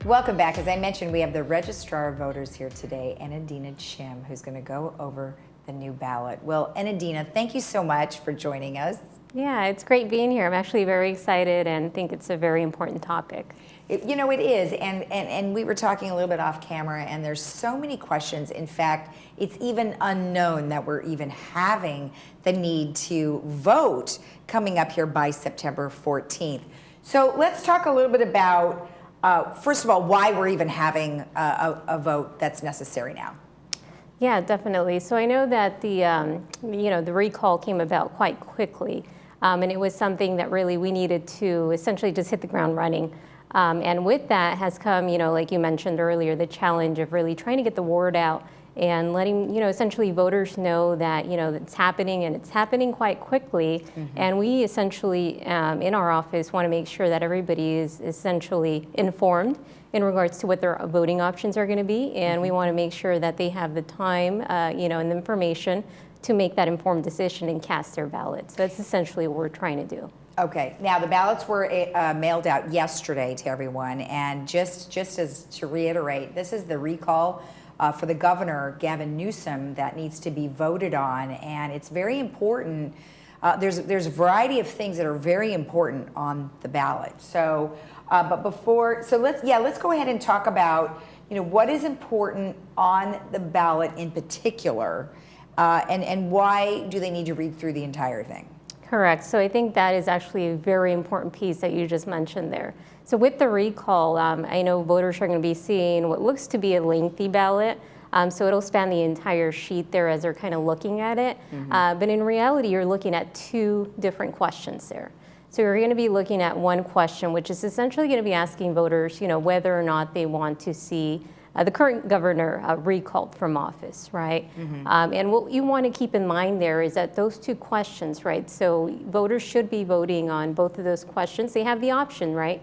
Welcome back. As I mentioned, we have the Registrar of Voters here today, Enadina Chim, who's going to go over the new ballot. Well, Enadina, thank you so much for joining us. Yeah, it's great being here. I'm actually very excited and think it's a very important topic. It is, and we were talking a little bit off camera, and there's so many questions. In fact, it's even unknown that we're even having the need to vote coming up here by September 14th. So let's talk a little bit about, first of all, why we're even having a vote that's necessary now. Yeah, definitely. So I know that the recall came about quite quickly, and it was something that really we needed to essentially just hit the ground running. And with that has come, like you mentioned earlier, the challenge of really trying to get the word out and letting, essentially voters know that, it's happening and it's happening quite quickly. Mm-hmm. And we essentially, in our office, want to make sure that everybody is essentially informed in regards to what their voting options are going to be. And mm-hmm. we want to make sure that they have the time, and the information to make that informed decision and cast their ballot. So that's essentially what we're trying to do. Okay, now the ballots were mailed out yesterday to everyone, and just as to reiterate, this is the recall for the governor, Gavin Newsom, that needs to be voted on, and it's very important. There's a variety of things that are very important on the ballot. So, let's go ahead and talk about what is important on the ballot in particular, and why do they need to read through the entire thing? Correct. So I think that is actually a very important piece that you just mentioned there. So with the recall, I know voters are going to be seeing what looks to be a lengthy ballot. So it'll span the entire sheet there as they're kind of looking at it. Mm-hmm. But in reality, you're looking at two different questions there. So you're going to be looking at one question, which is essentially going to be asking voters, whether or not they want to see the current governor recalled from office, right? Mm-hmm. And what you want to keep in mind there is that those two questions, right? So voters should be voting on both of those questions. They have the option, right?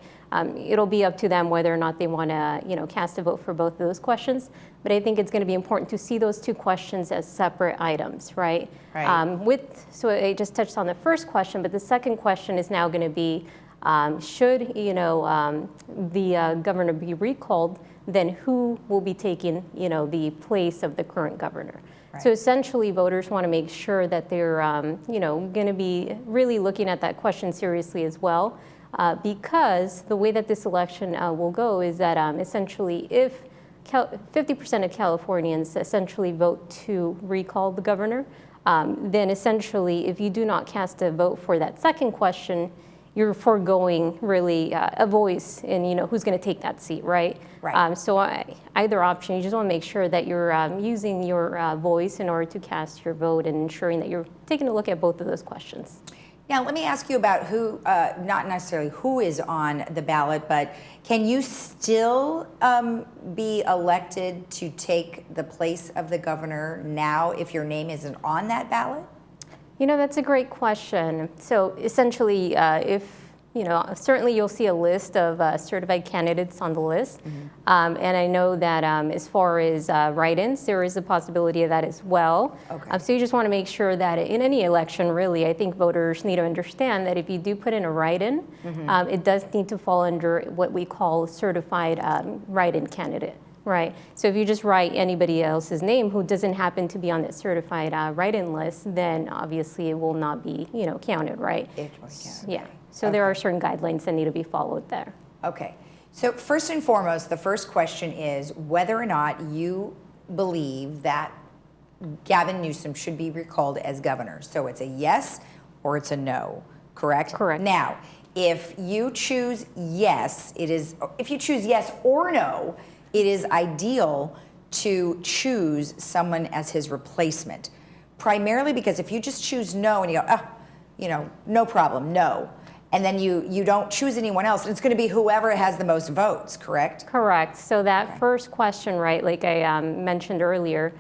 It'll be up to them whether or not they want to, cast a vote for both of those questions. But I think it's going to be important to see those two questions as separate items, right? Right. So I just touched on the first question, but the second question is now going to be, should the governor be recalled? Then who will be taking, the place of the current governor? Right. So essentially, voters want to make sure that they're, going to be really looking at that question seriously as well, because the way that this election will go is that essentially, if 50% of Californians essentially vote to recall the governor, then essentially, if you do not cast a vote for that second question, you're foregoing really a voice in who's going to take that seat, right? Right. So either option, you just want to make sure that you're using your voice in order to cast your vote and ensuring that you're taking a look at both of those questions. Now, let me ask you about who, not necessarily who is on the ballot, but can you still be elected to take the place of the governor now if your name isn't on that ballot? That's a great question. So essentially, certainly you'll see a list of certified candidates on the list. Mm-hmm. And I know that as far as write-ins, there is a possibility of that as well. Okay. So you just want to make sure that in any election, really, I think voters need to understand that if you do put in a write-in, mm-hmm. It does need to fall under what we call certified write-in candidate. Right. So if you just write anybody else's name who doesn't happen to be on that certified write-in list, then obviously it will not be, counted, right? It will count. Yeah. So there are certain guidelines that need to be followed there. Okay. So first and foremost, the first question is whether or not you believe that Gavin Newsom should be recalled as governor. So it's a yes or it's a no, correct? Correct. Now, if you choose yes, if you choose yes or no, it is ideal to choose someone as his replacement, primarily because if you just choose no and you go, no problem, no, and then you don't choose anyone else, it's going to be whoever has the most votes, correct? Correct. So that first question, right, like I mentioned earlier,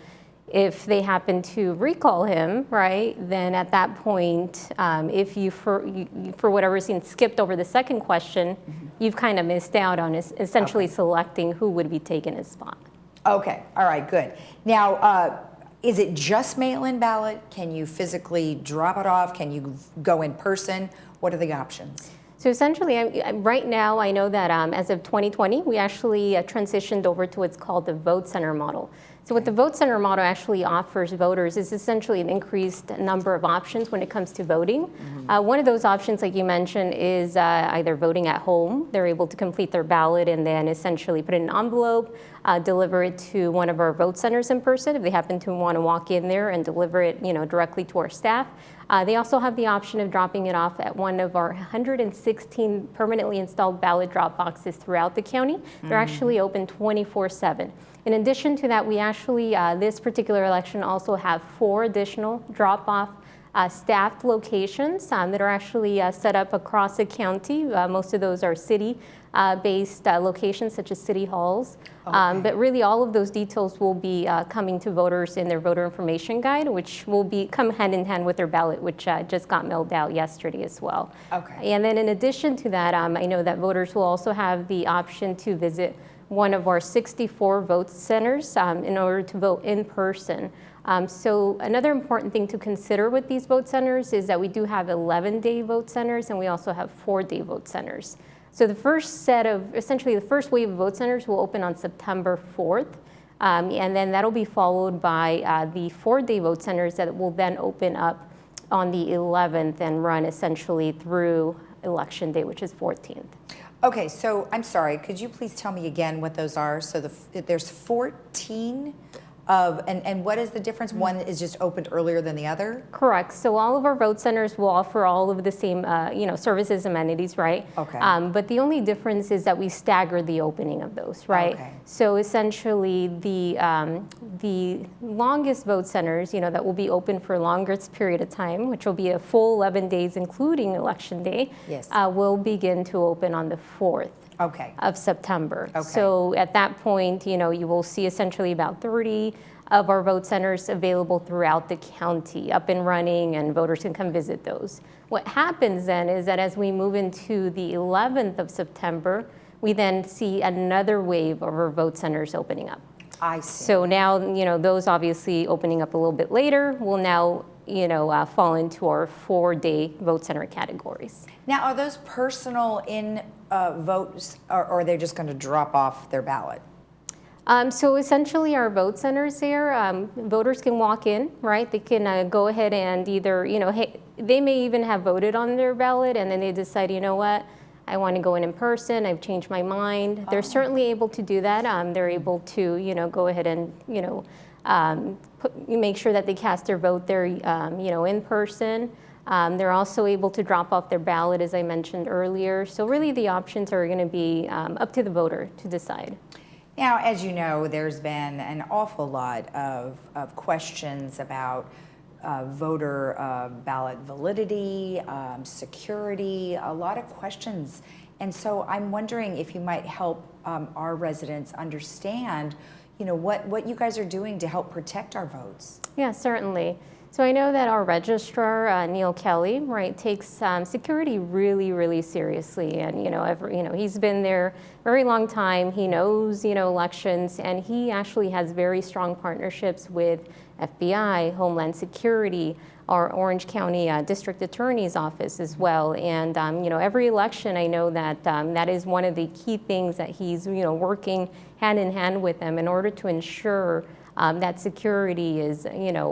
if they happen to recall him, right, then at that point, if you, for whatever reason, skipped over the second question, mm-hmm. you've kind of missed out on essentially selecting who would be taking his spot. Okay, all right, good. Now, is it just mail-in ballot? Can you physically drop it off? Can you go in person? What are the options? So So essentially, right now, I know that as of 2020, we actually transitioned over to what's called the vote center model. So what the vote center model actually offers voters is essentially an increased number of options when it comes to voting. One of those options, like you mentioned, is either voting at home. They're able to complete their ballot and then essentially put it in an envelope, deliver it to one of our vote centers in person if they happen to want to walk in there and deliver it, directly to our staff. They also have the option of dropping it off at one of our 116 permanently installed ballot drop boxes throughout the county. They're actually open 24/7. In addition to that, we actually, this particular election also have 4 additional drop-off staffed locations that are actually set up across the county. Most of those are city-based locations such as city halls. Okay. But really all of those details will be coming to voters in their voter information guide, which will come hand in hand with their ballot, which just got mailed out yesterday as well. Okay. And then in addition to that, I know that voters will also have the option to visit one of our 64 vote centers in order to vote in person. So another important thing to consider with these vote centers is that we do have 11-day vote centers and we also have 4-day vote centers. So the first essentially the first wave of vote centers will open on September 4th. And then that'll be followed by the 4-day vote centers that will then open up on the 11th and run essentially through Election Day, which is 14th. Okay, so I'm sorry, could you please tell me again what those are? So there's 14 and what is the difference? One is just opened earlier than the other? Correct. So all of our vote centers will offer all of the same, services, amenities, right? Okay. But the only difference is that we stagger the opening of those, right? Okay. So essentially, the longest vote centers, that will be open for longest period of time, which will be a full 11 days, including Election Day, Yes. will begin to open on the 4th. Okay. Of September. Okay. So at that point, you will see essentially about 30 of our vote centers available throughout the county, up and running, and voters can come visit those. What happens then is that as we move into the 11th of September, we then see another wave of our vote centers opening up. I see. So now, those obviously opening up a little bit later will now fall into our 4-day vote center categories. Now, are those personal in votes, or are they just going to drop off their ballot? So essentially our vote centers there, voters can walk in, right? They can go ahead and either, they may even have voted on their ballot and then they decide, you know what, I want to go in person, I've changed my mind. They're certainly able to do that. They're able to, go ahead and, make sure that they cast their vote there, in person. They're also able to drop off their ballot, as I mentioned earlier. So really the options are going to be up to the voter to decide. Now, as you know, there's been an awful lot of questions about voter ballot validity, security, a lot of questions. And so I'm wondering if you might help our residents understand, what you guys are doing to help protect our votes. Yeah, certainly. So I know that our registrar, Neil Kelly, right, takes security really, really seriously. And, he's been there a very long time. He knows, elections, and he actually has very strong partnerships with FBI, Homeland Security, our Orange County District Attorney's Office as well. And, every election, I know that that is one of the key things that he's, working hand in hand with them in order to ensure that security is, is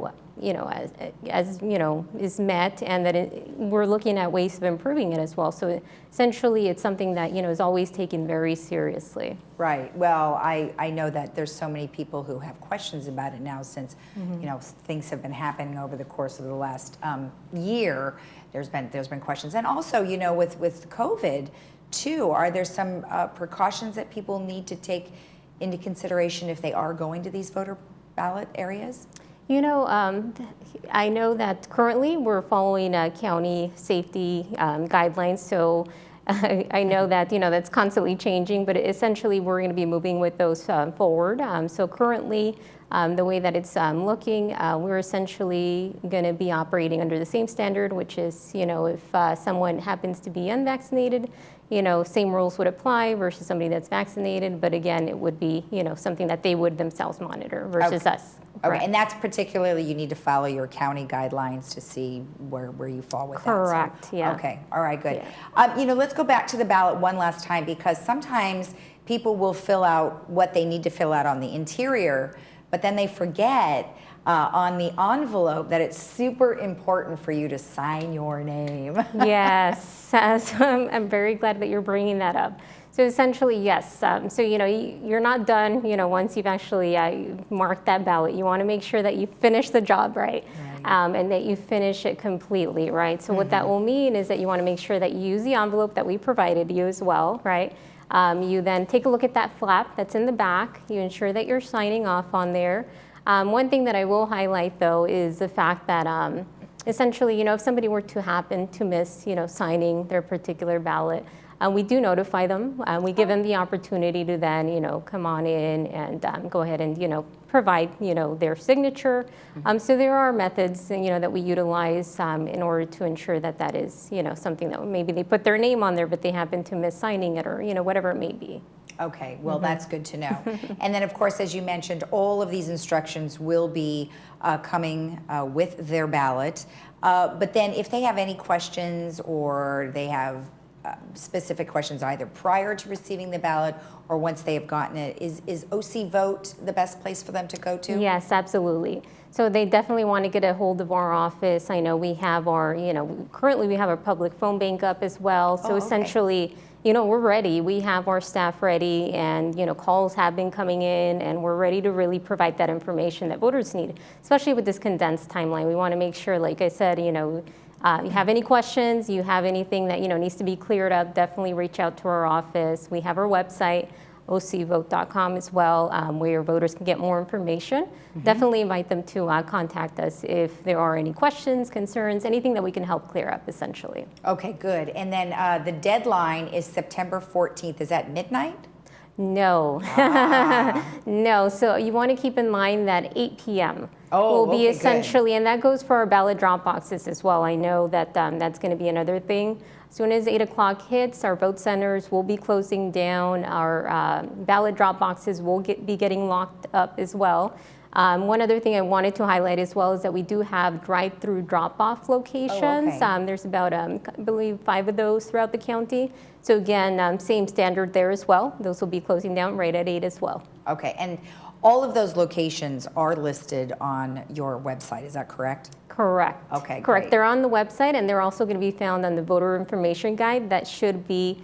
met, and that we're looking at ways of improving it as well. So essentially, it's something that is always taken very seriously. Right. Well, I know that there's so many people who have questions about it now since things have been happening over the course of the last year. There's been questions, and also with COVID too. Are there some precautions that people need to take into consideration if they are going to these voter ballot areas? I know that currently we're following county safety guidelines, so I know that that's constantly changing, but essentially we're going to be moving with those forward. So currently, the way that it's looking, we're essentially going to be operating under the same standard, which is if someone happens to be unvaccinated, same rules would apply versus somebody that's vaccinated. But again, it would be something that they would themselves monitor versus us. Okay, and that's particularly, you need to follow your county guidelines to see where you fall with that. Correct, So, yeah. Okay, all right, good. Yeah. Let's go back to the ballot one last time, because sometimes people will fill out what they need to fill out on the interior, but then they forget on the envelope that it's super important for you to sign your name. Yes, so I'm very glad that you're bringing that up. So essentially, yes. So you're not done. Once you've actually marked that ballot, you want to make sure that you finish the job right. And that you finish it completely, right? So what that will mean is that you want to make sure that you use the envelope that we provided you as well, right? You then take a look at that flap that's in the back. You ensure that you're signing off on there. One thing that I will highlight, though, is the fact that essentially, if somebody were to happen to miss, signing their particular ballot, we do notify them. We give them the opportunity to then, come on in and go ahead and, provide, their signature. So there are methods, that we utilize in order to ensure that that is, something that maybe they put their name on there, but they happen to miss signing it, or, whatever it may be. Okay, well, that's good to know. And then, of course, as you mentioned, all of these instructions will be coming with their ballot. But then if they have any questions, or they have specific questions either prior to receiving the ballot or once they have gotten it, is OC Vote the best place for them to go to? Yes, absolutely. So they definitely want to get a hold of our office. I know we have our, currently we have our public phone bank up as well. So essentially, we're ready. We have our staff ready, and, calls have been coming in, and we're ready to really provide that information that voters need, especially with this condensed timeline. We want to make sure, like I said, you have any questions, you have anything that, needs to be cleared up, definitely reach out to our office. We have our website, ocvote.com as well, where your voters can get more information. Definitely invite them to contact us if there are any questions, concerns, anything that we can help clear up, essentially. Okay, good. And then the deadline is September 14th. Is that midnight? No. No. So you want to keep in mind that 8 p.m. will be essentially, and that goes for our ballot drop boxes as well. I know that that's going to be another thing. As soon as 8 o'clock hits, our vote centers will be closing down. Our ballot drop boxes will be getting locked up as well. One other thing I wanted to highlight as well is that we do have drive-through drop-off locations. There's about, I believe, 5 of those throughout the county. So again, same standard there as well. Those will be closing down right at 8 as well. Okay, and all of those locations are listed on your website, is that correct? Correct. Okay, correct. Great. They're on the website, and they're also going to be found on the voter information guide that should be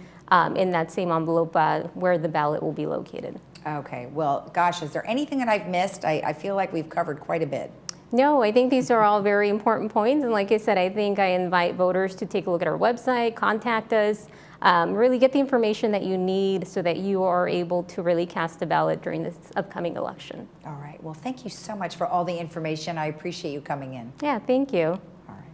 in that same envelope where the ballot will be located. Okay, well, gosh, is there anything that I've missed? I feel like we've covered quite a bit. No, I think these are all very important points. And like I said, I think I invite voters to take a look at our website, contact us, really get the information that you need so that you are able to really cast a ballot during this upcoming election. All right, well, thank you so much for all the information. I appreciate you coming in. Yeah, thank you. All right.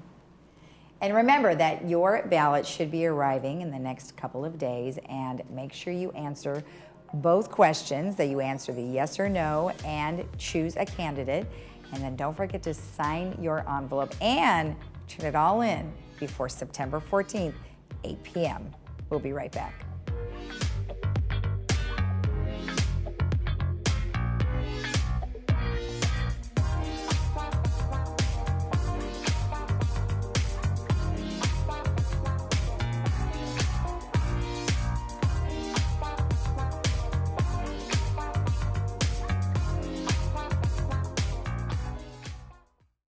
And remember that your ballot should be arriving in the next couple of days, and make sure you answer both questions, that you answer the yes or no and choose a candidate. And then don't forget to sign your envelope and turn it all in before September 14th, 8 p.m. We'll be right back.